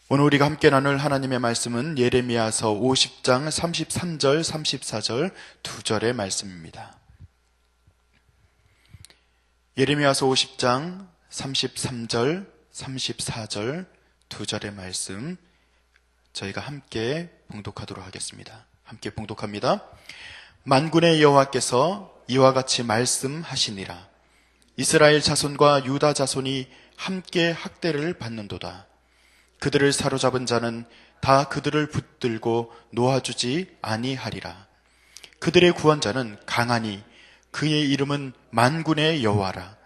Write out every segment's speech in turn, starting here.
오늘 우리가 함께 나눌 하나님의 말씀은 예레미야서 50장 33절, 34절 두 절의 말씀입니다. 예레미야서 50장 33절, 34절 두 절의 말씀 저희가 함께 봉독하도록 하겠습니다. 함께 봉독합니다. 만군의 여호와께서 이와 같이 말씀하시니라. 이스라엘 자손과 유다 자손이 함께 학대를 받는도다. 그들을 사로잡은 자는 다 그들을 붙들고 놓아주지 아니하리라. 그들의 구원자는 강하니 그의 이름은 만군의 여호와라.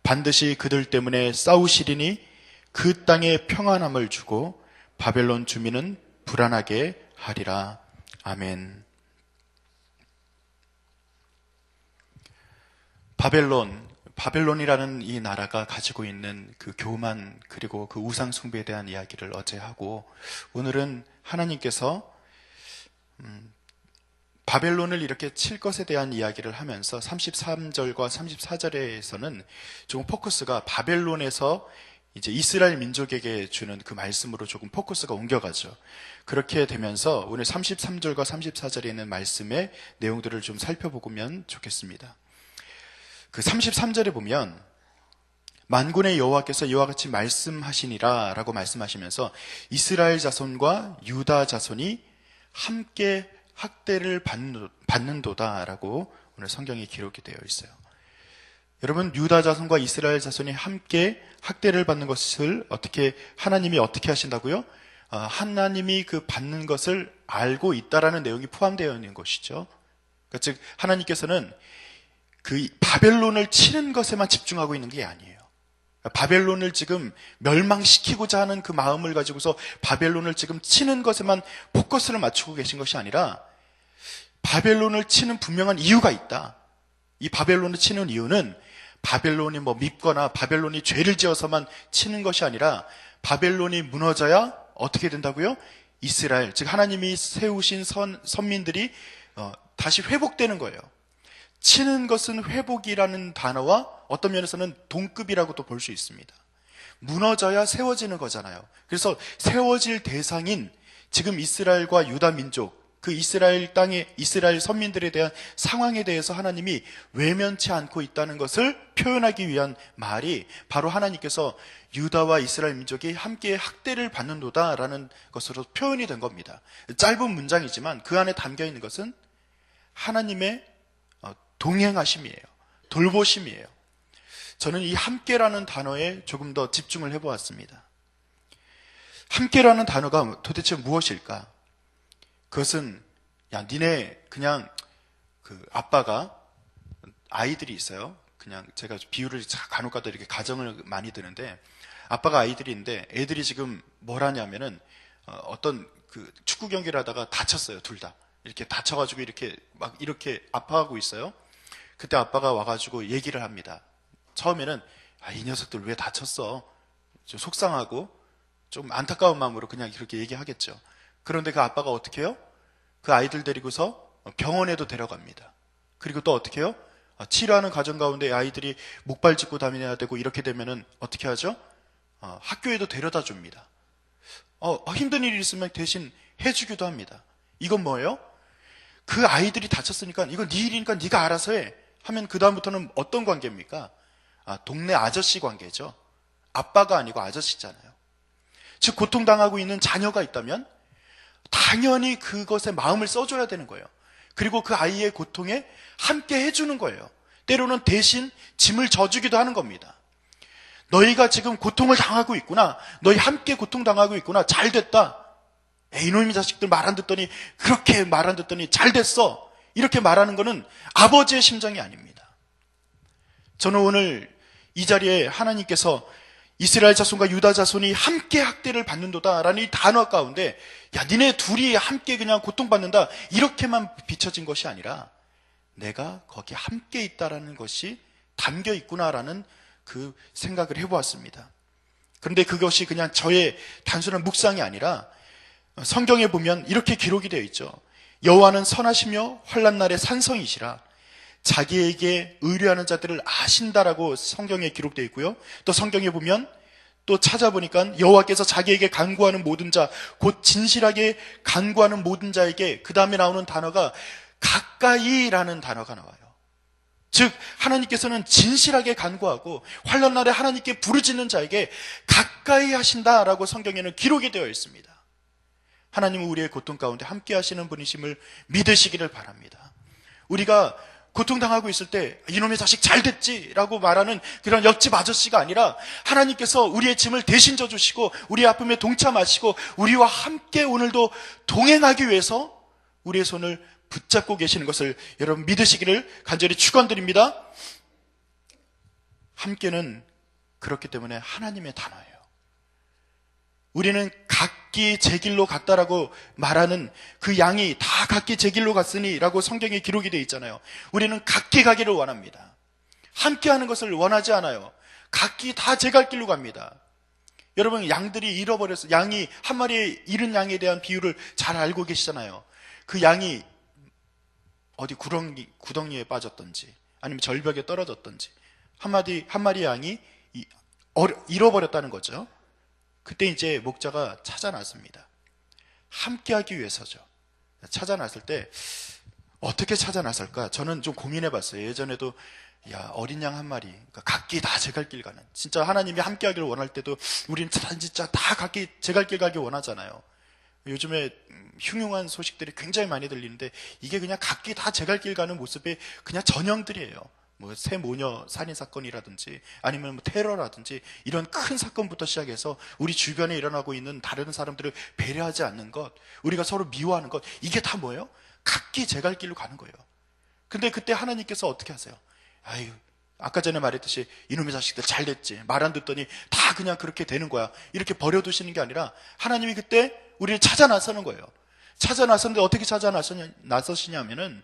반드시 그들 때문에 싸우시리니 그 땅에 평안함을 주고 바벨론 주민은 불안하게 하리라. 아멘. 바벨론이라는 이 나라가 가지고 있는 그 교만 그리고 그 우상 숭배에 대한 이야기를 어제 하고, 오늘은 하나님께서 바벨론을 이렇게 칠 것에 대한 이야기를 하면서 33절과 34절에서는 조금 포커스가 바벨론에서 이제 이스라엘 민족에게 주는 그 말씀으로 조금 포커스가 옮겨가죠. 그렇게 되면서 오늘 33절과 34절에 있는 말씀의 내용들을 좀 살펴보면 좋겠습니다. 그 33절에 보면 만군의 여호와께서 이와 같이 말씀하시니라 라고 말씀하시면서 이스라엘 자손과 유다 자손이 함께 학대를 받는도다 라고 오늘 성경에 기록이 되어 있어요. 여러분, 유다 자손과 이스라엘 자손이 함께 학대를 받는 것을 하나님이 어떻게 하신다고요? 하나님이 그 받는 것을 알고 있다라는 내용이 포함되어 있는 것이죠. 그러니까 즉 하나님께서는 그 바벨론을 치는 것에만 집중하고 있는 게 아니에요. 바벨론을 지금 멸망시키고자 하는 그 마음을 가지고서 바벨론을 지금 치는 것에만 포커스를 맞추고 계신 것이 아니라 바벨론을 치는 분명한 이유가 있다. 이 바벨론을 치는 이유는 바벨론이 밉거나 바벨론이 죄를 지어서만 치는 것이 아니라 바벨론이 무너져야 어떻게 된다고요? 이스라엘, 즉 하나님이 세우신 선민들이 다시 회복되는 거예요. 치는 것은 회복이라는 단어와 어떤 면에서는 동급이라고도 볼 수 있습니다. 무너져야 세워지는 거잖아요. 그래서 세워질 대상인 지금 이스라엘과 유다 민족, 그 이스라엘 땅의 이스라엘 선민들에 대한 상황에 대해서 하나님이 외면치 않고 있다는 것을 표현하기 위한 말이 바로 하나님께서 유다와 이스라엘 민족이 함께 학대를 받는도다라는 것으로 표현이 된 겁니다. 짧은 문장이지만 그 안에 담겨 있는 것은 하나님의 동행하심이에요. 돌보심이에요. 저는 이 함께라는 단어에 조금 더 집중을 해보았습니다. 함께라는 단어가 도대체 무엇일까? 그것은 니네 그냥 그 아빠가 아이들이 있어요. 그냥 제가 비유를 간혹가다 이렇게 가정을 많이 드는데 아빠가 아이들이 있는데 애들이 지금 뭘 하냐면은 어떤 그 축구 경기를 하다가 다쳤어요. 둘 다. 이렇게 다쳐가지고 이렇게 아파하고 있어요. 그때 아빠가 와가지고 얘기를 합니다. 처음에는 이 녀석들 왜 다쳤어? 좀 속상하고 좀 안타까운 마음으로 그냥 이렇게 얘기하겠죠. 그런데 그 아빠가 어떻게 해요? 그 아이들 데리고서 병원에도 데려갑니다. 그리고 또 어떻게 해요? 치료하는 과정 가운데 아이들이 목발 짚고 다녀야 되고 이렇게 되면은 어떻게 하죠? 학교에도 데려다 줍니다. 힘든 일이 있으면 대신 해주기도 합니다. 이건 뭐예요? 그 아이들이 다쳤으니까 이건 네 일이니까 네가 알아서 해 하면 그 다음부터는 어떤 관계입니까? 동네 아저씨 관계죠. 아빠가 아니고 아저씨잖아요. 즉 고통당하고 있는 자녀가 있다면 당연히 그것에 마음을 써줘야 되는 거예요. 그리고 그 아이의 고통에 함께 해주는 거예요. 때로는 대신 짐을 져주기도 하는 겁니다. 너희가 지금 고통을 당하고 있구나. 너희 함께 고통당하고 있구나. 잘 됐다. 이놈의 자식들 말 안 듣더니 그렇게 말 안 듣더니 잘 됐어. 이렇게 말하는 것은 아버지의 심정이 아닙니다. 저는 오늘 이 자리에 하나님께서 이스라엘 자손과 유다 자손이 함께 학대를 받는도다라는 이 단어 가운데 니네 둘이 함께 그냥 고통받는다 이렇게만 비춰진 것이 아니라 내가 거기 함께 있다라는 것이 담겨 있구나라는 그 생각을 해보았습니다. 그런데 그것이 그냥 저의 단순한 묵상이 아니라 성경에 보면 이렇게 기록이 되어 있죠. 여호와는 선하시며 환난 날에 산성이시라. 자기에게 의뢰하는 자들을 아신다라고 성경에 기록되어 있고요. 또 성경에 보면 또 찾아보니까 여호와께서 자기에게 간구하는 모든 자, 곧 진실하게 간구하는 모든 자에게 그 다음에 나오는 단어가 가까이라는 단어가 나와요. 즉 하나님께서는 진실하게 간구하고 환난 날에 하나님께 부르짖는 자에게 가까이 하신다라고 성경에는 기록이 되어 있습니다. 하나님은 우리의 고통 가운데 함께 하시는 분이심을 믿으시기를 바랍니다. 우리가 고통당하고 있을 때 이놈의 자식 잘 됐지라고 말하는 그런 옆집 아저씨가 아니라 하나님께서 우리의 짐을 대신 져주시고 우리의 아픔에 동참하시고 우리와 함께 오늘도 동행하기 위해서 우리의 손을 붙잡고 계시는 것을 여러분 믿으시기를 간절히 축원드립니다. 함께는 그렇기 때문에 하나님의 단어예요. 우리는 각기 제 길로 갔다라고 말하는 그 양이 다 각기 제 길로 갔으니 라고 성경에 기록이 되어 있잖아요. 우리는 각기 가기를 원합니다. 함께 하는 것을 원하지 않아요. 각기 다 제 갈 길로 갑니다. 여러분 양들이 잃어버렸어요. 양이 한 마리의 잃은 양에 대한 비유를 잘 알고 계시잖아요. 그 양이 어디 구덩이에 빠졌던지 아니면 절벽에 떨어졌던지 한 마리의 양이 잃어버렸다는 거죠. 그때 이제 목자가 찾아 나섭니다. 함께 하기 위해서죠. 찾아 나설 때 어떻게 찾아 나설까? 저는 좀 고민해 봤어요. 예전에도 어린 양 한 마리, 그러니까 각기 다 제 갈 길 가는, 진짜 하나님이 함께 하기를 원할 때도 우리는 진짜 다 각기 제 갈 길 가기 원하잖아요. 요즘에 흉흉한 소식들이 굉장히 많이 들리는데 이게 그냥 각기 다 제 갈 길 가는 모습의 그냥 전형들이에요. 뭐 새 모녀 살인 사건이라든지 아니면 뭐 테러라든지 이런 큰 사건부터 시작해서 우리 주변에 일어나고 있는 다른 사람들을 배려하지 않는 것, 우리가 서로 미워하는 것, 이게 다 뭐예요? 각기 제 갈 길로 가는 거예요. 근데 그때 하나님께서 어떻게 하세요? 아유, 아까 전에 말했듯이 이놈의 자식들 잘 됐지, 말 안 듣더니 다 그냥 그렇게 되는 거야, 이렇게 버려두시는 게 아니라 하나님이 그때 우리를 찾아 나서는 거예요. 찾아 나섰는데 어떻게 찾아 나서시냐면은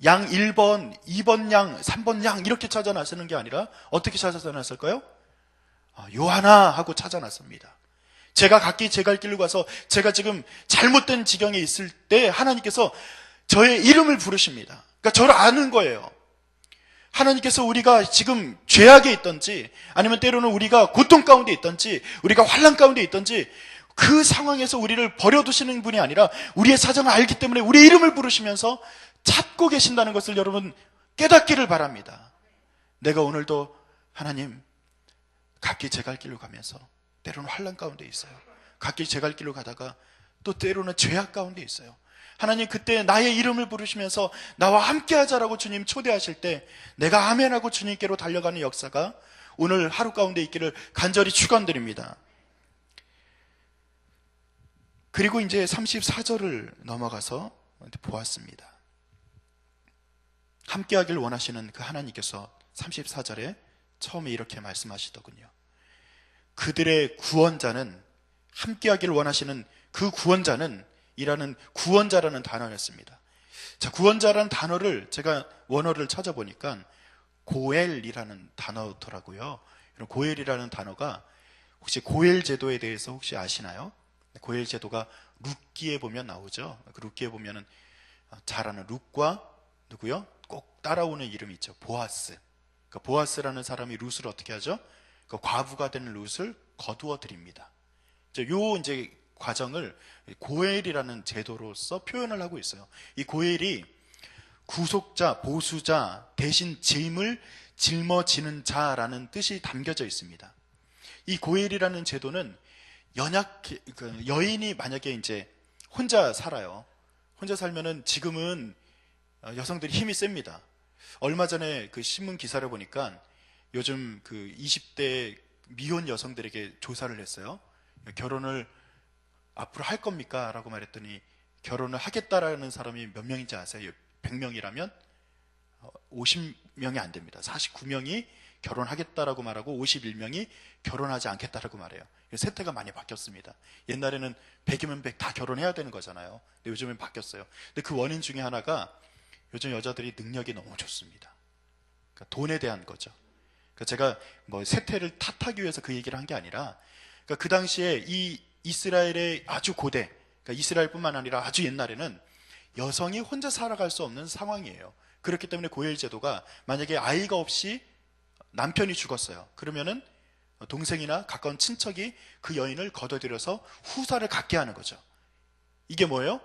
양 1번, 2번 양, 3번 양 이렇게 찾아 나서는 게 아니라 어떻게 찾아 나설까요? 요하나 하고 찾아 나섭니다. 제가 각기 제 갈 길로 가서 제가 지금 잘못된 지경에 있을 때 하나님께서 저의 이름을 부르십니다. 그러니까 저를 아는 거예요. 하나님께서 우리가 지금 죄악에 있든지 아니면 때로는 우리가 고통 가운데 있든지 우리가 환난 가운데 있든지 그 상황에서 우리를 버려두시는 분이 아니라 우리의 사정을 알기 때문에 우리의 이름을 부르시면서 찾고 계신다는 것을 여러분 깨닫기를 바랍니다. 내가 오늘도 하나님 각기 제 갈 길로 가면서 때로는 환난 가운데 있어요. 각기 제 갈 길로 가다가 또 때로는 죄악 가운데 있어요. 하나님 그때 나의 이름을 부르시면서 나와 함께 하자라고 주님 초대하실 때 내가 아멘하고 주님께로 달려가는 역사가 오늘 하루 가운데 있기를 간절히 축원드립니다. 그리고 이제 34절을 넘어가서 보았습니다. 함께 하길 원하시는 그 하나님께서 34절에 처음에 이렇게 말씀하시더군요. 그들의 구원자는, 함께 하길 원하시는 그 구원자는 이라는 구원자라는 단어였습니다. 자, 구원자라는 단어를 제가 원어를 찾아보니까 고엘이라는 단어더라고요. 고엘이라는 단어가 혹시 고엘 제도에 대해서 혹시 아시나요? 고엘 제도가 룻기에 보면 나오죠. 그 룻기에 보면은 잘 아는 룻과 누구요? 꼭 따라오는 이름이 있죠. 보아스. 그러니까 보아스라는 사람이 룻을 어떻게 하죠? 그 과부가 된 룻을 거두어 드립니다. 요 이제 과정을 고엘이라는 제도로서 표현을 하고 있어요. 이 고엘이 구속자, 보수자, 대신 짐을 짊어지는 자라는 뜻이 담겨져 있습니다. 이 고엘이라는 제도는 여인이 만약에 이제 혼자 살아요. 혼자 살면은 지금은 여성들이 힘이 셉니다. 얼마 전에 그 신문 기사를 보니까 요즘 그 20대 미혼 여성들에게 조사를 했어요. 결혼을 앞으로 할 겁니까? 라고 말했더니 결혼을 하겠다라는 사람이 몇 명인지 아세요? 100명이라면 50명이 안 됩니다. 49명이 결혼하겠다라고 말하고 51명이 결혼하지 않겠다라고 말해요. 세태가 많이 바뀌었습니다. 옛날에는 100이면 100 다 결혼해야 되는 거잖아요. 근데 요즘엔 바뀌었어요. 근데 그 원인 중에 하나가 요즘 여자들이 능력이 너무 좋습니다. 그러니까 돈에 대한 거죠. 그러니까 제가 뭐 세태를 탓하기 위해서 그 얘기를 한 게 아니라, 그러니까 그 당시에 이 이스라엘의 아주 고대, 그러니까 이스라엘뿐만 아니라 아주 옛날에는 여성이 혼자 살아갈 수 없는 상황이에요. 그렇기 때문에 고엘 제도가 만약에 아이가 없이 남편이 죽었어요. 그러면은 동생이나 가까운 친척이 그 여인을 거둬들여서 후사를 갖게 하는 거죠. 이게 뭐예요?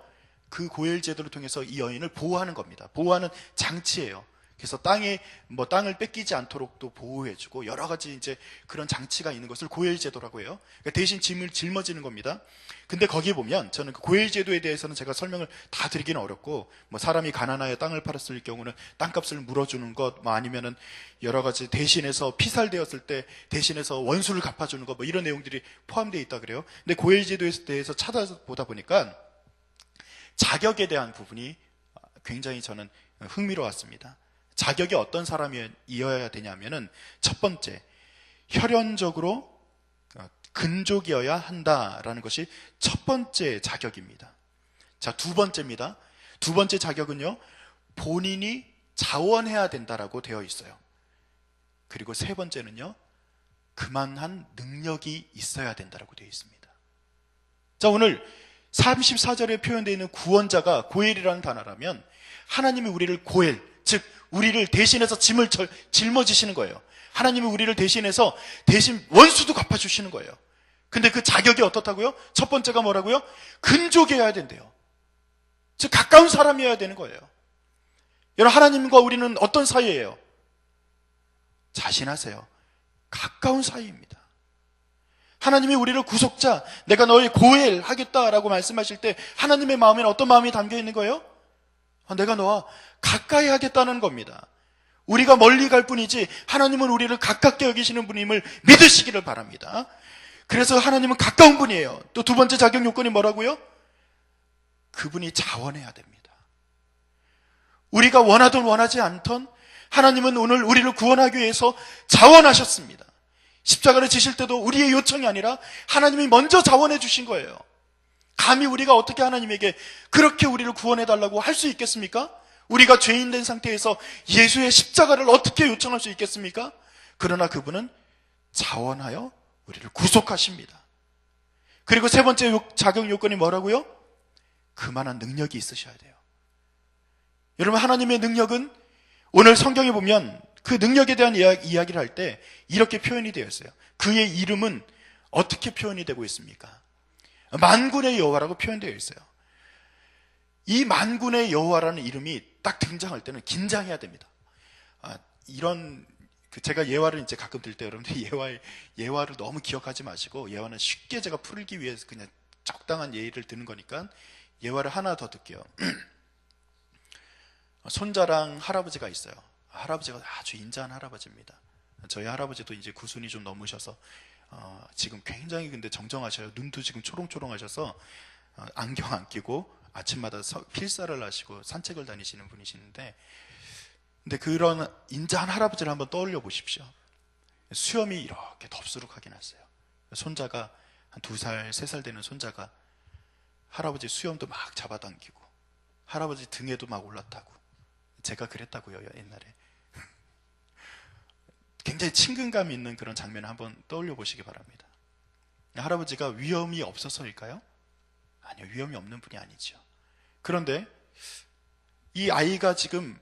그 고엘 제도를 통해서 이 여인을 보호하는 겁니다. 보호하는 장치예요. 그래서 땅을 뺏기지 않도록 또 보호해주고 여러 가지 이제 그런 장치가 있는 것을 고엘 제도라고 해요. 그러니까 대신 짐을 짊어지는 겁니다. 근데 거기에 보면 저는 그 고엘 제도에 대해서는 제가 설명을 다 드리기는 어렵고, 뭐 사람이 가난하여 땅을 팔았을 경우는 땅값을 물어주는 것, 뭐 아니면은 여러 가지 대신해서 피살되었을 때 대신해서 원수를 갚아주는 것, 뭐 이런 내용들이 포함되어 있다 그래요. 근데 고엘 제도에 대해서 찾아보다 보니까 자격에 대한 부분이 굉장히 저는 흥미로웠습니다. 자격이 어떤 사람이어야 되냐면은 첫 번째, 혈연적으로 근족이어야 한다라는 것이 첫 번째 자격입니다. 자, 두 번째입니다. 두 번째 자격은요, 본인이 자원해야 된다라고 되어 있어요. 그리고 세 번째는요, 그만한 능력이 있어야 된다라고 되어 있습니다. 자, 오늘 34절에 표현되어 있는 구원자가 고엘이라는 단어라면 하나님이 우리를 고엘, 즉 우리를 대신해서 짐을 짊어지시는 거예요. 하나님이 우리를 대신해서 대신 원수도 갚아주시는 거예요. 근데 그 자격이 어떻다고요? 첫 번째가 뭐라고요? 근족이어야 된대요. 즉 가까운 사람이어야 되는 거예요. 여러분, 하나님과 우리는 어떤 사이예요? 자신하세요. 가까운 사이입니다. 하나님이 우리를 구속자, 내가 너희 고엘 하겠다라고 말씀하실 때 하나님의 마음에는 어떤 마음이 담겨 있는 거예요? 내가 너와 가까이 하겠다는 겁니다. 우리가 멀리 갈 뿐이지 하나님은 우리를 가깝게 여기시는 분임을 믿으시기를 바랍니다. 그래서 하나님은 가까운 분이에요. 또 두 번째 자격 요건이 뭐라고요? 그분이 자원해야 됩니다. 우리가 원하든 원하지 않던 하나님은 오늘 우리를 구원하기 위해서 자원하셨습니다. 십자가를 지실 때도 우리의 요청이 아니라 하나님이 먼저 자원해 주신 거예요. 감히 우리가 어떻게 하나님에게 그렇게 우리를 구원해달라고 할 수 있겠습니까? 우리가 죄인 된 상태에서 예수의 십자가를 어떻게 요청할 수 있겠습니까? 그러나 그분은 자원하여 우리를 구속하십니다. 그리고 세 번째 자격 요건이 뭐라고요? 그만한 능력이 있으셔야 돼요. 여러분, 하나님의 능력은 오늘 성경에 보면 그 능력에 대한 이야기를 할 때 이렇게 표현이 되어 있어요. 그의 이름은 어떻게 표현이 되고 있습니까? 만군의 여호와라고 표현되어 있어요. 이 만군의 여호와라는 이름이 딱 등장할 때는 긴장해야 됩니다. 제가 예화를 이제 가끔 들 때 여러분들 예화를 너무 기억하지 마시고, 예화는 쉽게 제가 풀기 위해서 그냥 적당한 예의를 드는 거니까 예화를 하나 더 듣게요. 손자랑 할아버지가 있어요. 할아버지가 아주 인자한 할아버지입니다. 저희 할아버지도 이제 90이 좀 넘으셔서 지금 굉장히 근데 정정하셔요. 눈도 지금 초롱초롱하셔서 안경 안 끼고 아침마다 필사를 하시고 산책을 다니시는 분이시는데, 근데 그런 인자한 할아버지를 한번 떠올려 보십시오. 수염이 이렇게 덥수룩하게 났어요. 손자가 한 2살, 3살 되는 손자가 할아버지 수염도 막 잡아당기고 할아버지 등에도 막 올라타고, 제가 그랬다고요, 옛날에. 굉장히 친근감 있는 그런 장면을 한번 떠올려 보시기 바랍니다. 할아버지가 위험이 없어서일까요? 아니요, 위험이 없는 분이 아니죠. 그런데 이 아이가 지금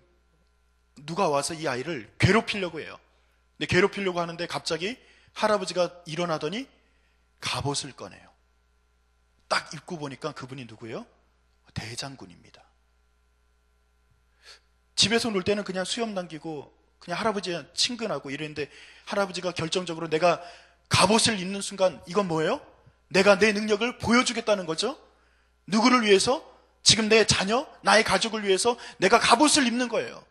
누가 와서 이 아이를 괴롭히려고 해요. 근데 괴롭히려고 하는데 갑자기 할아버지가 일어나더니 갑옷을 꺼내요. 딱 입고 보니까 그분이 누구예요? 대장군입니다. 집에서 놀 때는 그냥 수염 남기고 그냥 할아버지 친근하고 이랬는데, 할아버지가 결정적으로 내가 갑옷을 입는 순간 이건 뭐예요? 내가 내 능력을 보여주겠다는 거죠. 누구를 위해서? 지금 내 자녀, 나의 가족을 위해서 내가 갑옷을 입는 거예요.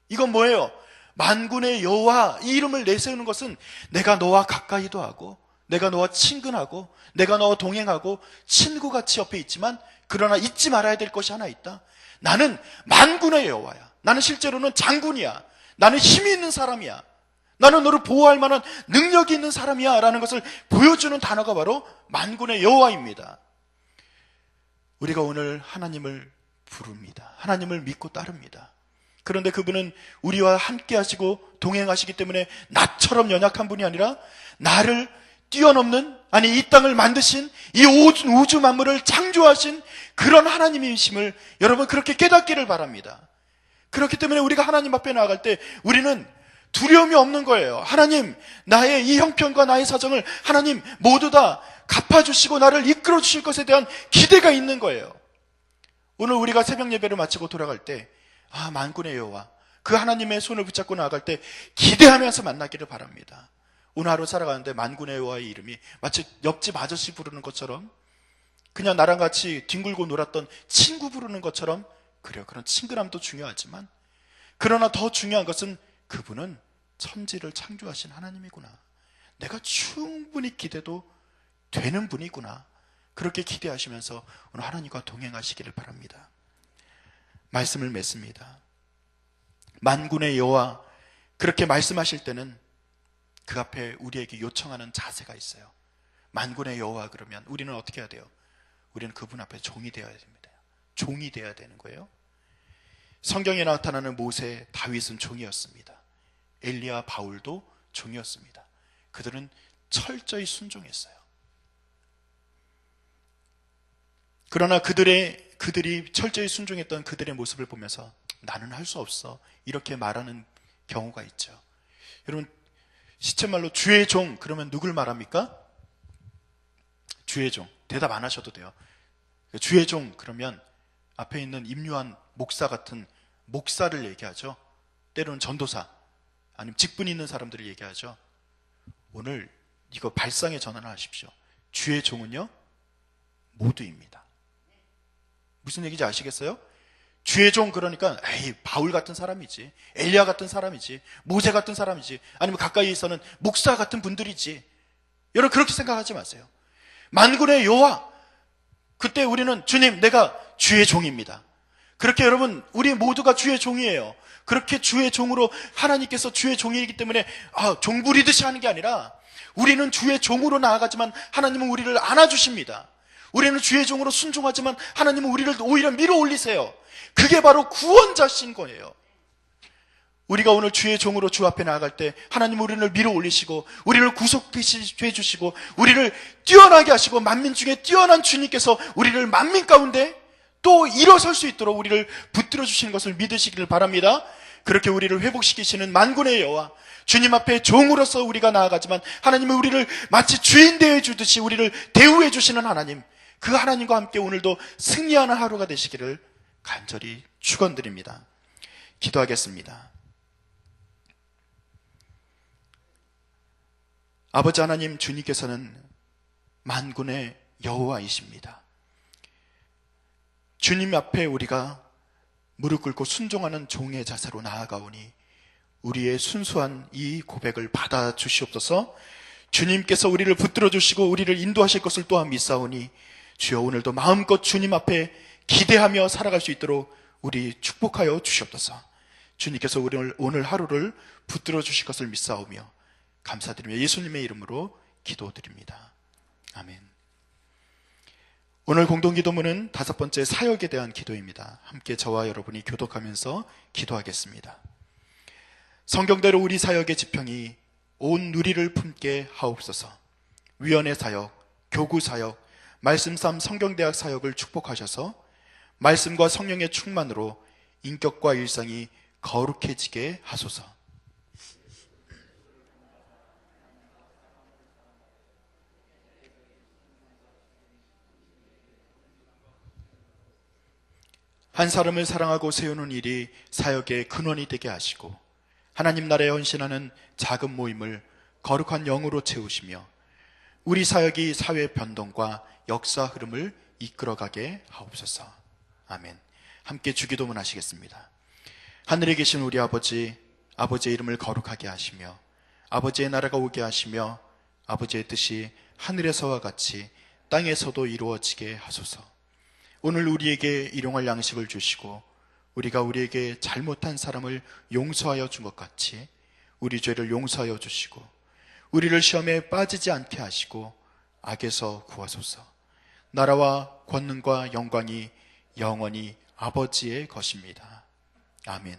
이건 뭐예요? 만군의 여호와, 이 이름을 내세우는 것은 내가 너와 가까이도 하고 내가 너와 친근하고 내가 너와 동행하고 친구같이 옆에 있지만, 그러나 잊지 말아야 될 것이 하나 있다. 나는 만군의 여호와야. 나는 실제로는 장군이야. 나는 힘이 있는 사람이야. 나는 너를 보호할 만한 능력이 있는 사람이야 라는 것을 보여주는 단어가 바로 만군의 여호와입니다. 우리가 오늘 하나님을 부릅니다. 하나님을 믿고 따릅니다. 그런데 그분은 우리와 함께 하시고 동행하시기 때문에 나처럼 연약한 분이 아니라 나를 뛰어넘는, 아니 이 땅을 만드신, 이 우주 만물을 창조하신 그런 하나님이심을 여러분 그렇게 깨닫기를 바랍니다. 그렇기 때문에 우리가 하나님 앞에 나아갈 때 우리는 두려움이 없는 거예요. 하나님, 나의 이 형편과 나의 사정을 하나님 모두 다 갚아주시고 나를 이끌어 주실 것에 대한 기대가 있는 거예요. 오늘 우리가 새벽 예배를 마치고 돌아갈 때, 만군의 여호와, 그 하나님의 손을 붙잡고 나아갈 때 기대하면서 만나기를 바랍니다. 오늘 하루 살아가는데 만군의 여호와의 이름이 마치 옆집 아저씨 부르는 것처럼, 그냥 나랑 같이 뒹굴고 놀았던 친구 부르는 것처럼, 그래요. 그런 친근함도 중요하지만, 그러나 더 중요한 것은 그분은 천지를 창조하신 하나님이구나. 내가 충분히 기대도 되는 분이구나. 그렇게 기대하시면서 오늘 하나님과 동행하시기를 바랍니다. 말씀을 맺습니다. 만군의 여호와, 그렇게 말씀하실 때는 그 앞에 우리에게 요청하는 자세가 있어요. 만군의 여호와 그러면 우리는 어떻게 해야 돼요? 우리는 그분 앞에 종이 되어야 됩니다. 종이 되어야 되는 거예요. 성경에 나타나는 모세, 다윗은 종이었습니다. 엘리야, 바울도 종이었습니다. 그들은 철저히 순종했어요. 그러나 그들이 철저히 순종했던 그들의 모습을 보면서 나는 할 수 없어, 이렇게 말하는 경우가 있죠. 여러분, 시쳇말로 주의 종 그러면 누굴 말합니까? 주의 종. 대답 안 하셔도 돼요. 주의 종 그러면 앞에 있는 임요한 목사 같은 목사를 얘기하죠. 때로는 전도사, 아니면 직분 있는 사람들을 얘기하죠. 오늘 이거 발상의 전환을 하십시오. 주의 종은요, 모두입니다. 무슨 얘기인지 아시겠어요? 주의 종 그러니까 바울 같은 사람이지, 엘리야 같은 사람이지, 모세 같은 사람이지, 아니면 가까이에서는 목사 같은 분들이지. 여러분 그렇게 생각하지 마세요. 만군의 여호와, 그때 우리는 주님, 내가 주의 종입니다. 그렇게 여러분, 우리 모두가 주의 종이에요. 그렇게 주의 종으로, 하나님께서 주의 종이기 때문에 종 부리듯이 하는 게 아니라 우리는 주의 종으로 나아가지만 하나님은 우리를 안아주십니다. 우리는 주의 종으로 순종하지만 하나님은 우리를 오히려 밀어 올리세요. 그게 바로 구원자신 거예요. 우리가 오늘 주의 종으로 주 앞에 나아갈 때 하나님은 우리를 밀어 올리시고 우리를 구속해 주시고 우리를 뛰어나게 하시고, 만민 중에 뛰어난 주님께서 우리를 만민 가운데 또 일어설 수 있도록 우리를 붙들어 주시는 것을 믿으시기를 바랍니다. 그렇게 우리를 회복시키시는 만군의 여호와, 주님 앞에 종으로서 우리가 나아가지만 하나님은 우리를 마치 주인 대해 주듯이 우리를 대우해 주시는 하나님, 그 하나님과 함께 오늘도 승리하는 하루가 되시기를 간절히 축원드립니다. 기도하겠습니다. 아버지 하나님, 주님께서는 만군의 여호와이십니다. 주님 앞에 우리가 무릎 꿇고 순종하는 종의 자세로 나아가오니 우리의 순수한 이 고백을 받아 주시옵소서. 주님께서 우리를 붙들어 주시고 우리를 인도하실 것을 또한 믿사오니 주여, 오늘도 마음껏 주님 앞에 기대하며 살아갈 수 있도록 우리 축복하여 주시옵소서. 주님께서 오늘 하루를 붙들어 주실 것을 믿사오며 감사드리며 예수님의 이름으로 기도드립니다. 아멘. 오늘 공동기도문은 5번째 사역에 대한 기도입니다. 함께 저와 여러분이 교독하면서 기도하겠습니다. 성경대로 우리 사역의 지평이 온 누리를 품게 하옵소서. 위원회 사역, 교구 사역, 말씀삼 성경대학 사역을 축복하셔서 말씀과 성령의 충만으로 인격과 일상이 거룩해지게 하소서. 한 사람을 사랑하고 세우는 일이 사역의 근원이 되게 하시고 하나님 나라에 헌신하는 작은 모임을 거룩한 영으로 채우시며 우리 사역이 사회 변동과 역사 흐름을 이끌어가게 하옵소서. 아멘. 함께 주기도문 하시겠습니다. 하늘에 계신 우리 아버지, 아버지의 이름을 거룩하게 하시며 아버지의 나라가 오게 하시며 아버지의 뜻이 하늘에서와 같이 땅에서도 이루어지게 하소서. 오늘 우리에게 일용할 양식을 주시고 우리가 우리에게 잘못한 사람을 용서하여 준 것 같이 우리 죄를 용서하여 주시고 우리를 시험에 빠지지 않게 하시고 악에서 구하소서. 나라와 권능과 영광이 영원히 아버지의 것입니다. 아멘.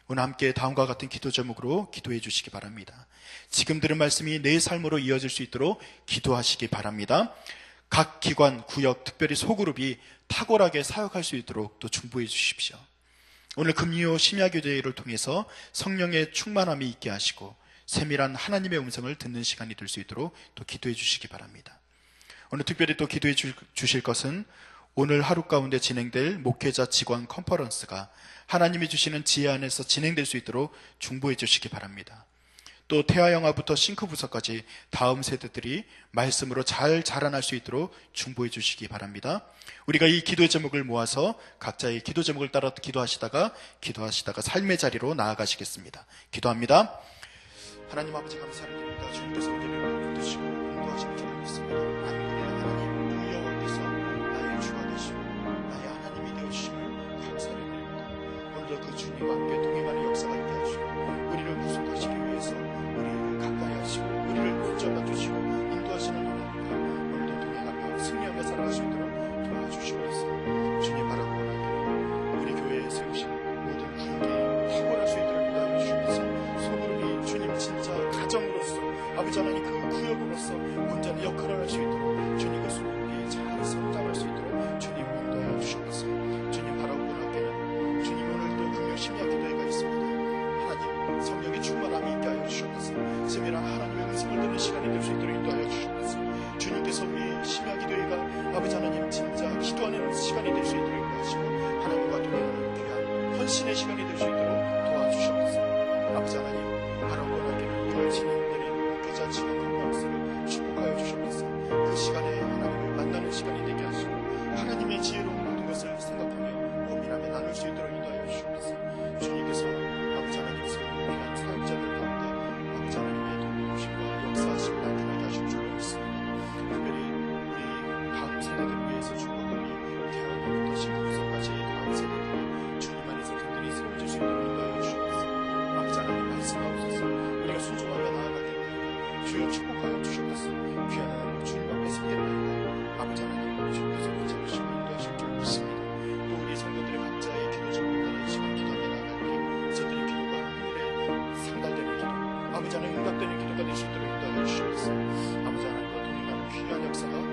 오늘 함께 다음과 같은 기도 제목으로 기도해 주시기 바랍니다. 지금 들은 말씀이 내 삶으로 이어질 수 있도록 기도하시기 바랍니다. 각 기관, 구역, 특별히 소그룹이 탁월하게 사역할 수 있도록 또 중보해 주십시오. 오늘 금요 심야교제를 통해서 성령의 충만함이 있게 하시고 세밀한 하나님의 음성을 듣는 시간이 될 수 있도록 또 기도해 주시기 바랍니다. 오늘 특별히 또 기도해 주실 것은 오늘 하루 가운데 진행될 목회자 직원 컨퍼런스가 하나님이 주시는 지혜 안에서 진행될 수 있도록 중보해 주시기 바랍니다. 또 태아영화부터 싱크부서까지 다음 세대들이 말씀으로 잘 자라날 수 있도록 중보해 주시기 바랍니다. 우리가 이 기도 제목을 모아서 각자의 기도 제목을 따라 기도하시다가 삶의 자리로 나아가시겠습니다. 기도합니다. 하나님 아버지 감사드립니다. 주님께서 우리를 붙드시고 인도하시는 줄 믿습니다. 하나님 그 여호와께서 나의 주가 되시고 나의 하나님이 되어주심을 감사드립니다. 오늘도 그 주님과 함께 동행하는 역사가 있게 하시고 우리를 구속하시기 위해서 우리를 가까이 하시고 우리를 붙잡아 주시고 인도하시는 하나님과 오늘도 동행하며 승리하며 살아갈 수 있도록 도와주시옵소서. 주님 바라고 원하기를 우리 교회에 세우신 모든 구역이 탁월할 수 있도록 인도하여 주시면서 소그룹이 주님 진짜 가정으로서 아버지 하나님 그 구역으로서 온전히 역할을 할 수 있도록 주님 그 소그룹이 잘 성장할 수 있도록 주님 인도하여 주시옵소서. 주님 바라고 원하기를 주님 오늘도 금요 심야 기도회가 있습니다. 하나님 성령의 충만함이 있게 하여 주시옵소서. 세밀한 하나님의 음성을 듣는 시간이 될 수 있도록 인도하여 주시옵소서. 주님께서 우리 심야 기도회가 아버지 하나님 진짜 기도하는 시간이 될 수 있도록 인도하시고 하나님과 동행하는 귀한 헌신의 시간이 될 수 있도록 도와주시옵소서. 아버지 하나님 바라고 원하기를 오늘 진행되는 목회자 직원 컨퍼런스를 축복하여 주시옵소서. 그 시간에 하나님을 만나는 시간이 되게 하시고 하나님의 지혜로운 모든 것을 생각하며 고민하며 나눌 수 있도록 인도하여 주시옵소서. 주님께서 아버지 하나님 귀한 사역자들 가운데 아버지 하나님의 도우심과 역사하심을 나타나게 하실 줄 믿습니다. 특별히 우리 다음 세대들을 위해서 축복하니 태어나부터 신부서까지 다음 세대들이 주님 안에서 든든히 세워질 수 있도록 인도하여 주시옵소서. 아버지 하나님 말씀하옵소서. 우리가 순종하며 나아가게 하여 주여 축복하여 주시옵소서. 귀한 하나님 주님 앞에 서겠나이다. 아버지 하나님 주께서 붙잡으시고 인도하실 줄 믿습니다. 또 우리 성도들의 각자의 기도 제목을 따라 이 시간 기도하며 나아갈 때 저들의 기도가 하늘에 상달되는 기도 아버지 하나님 응답되는 기도가 될 수 있도록 인도하여 주시옵소서. 아버지 하나님과 동행하는 귀한 역사가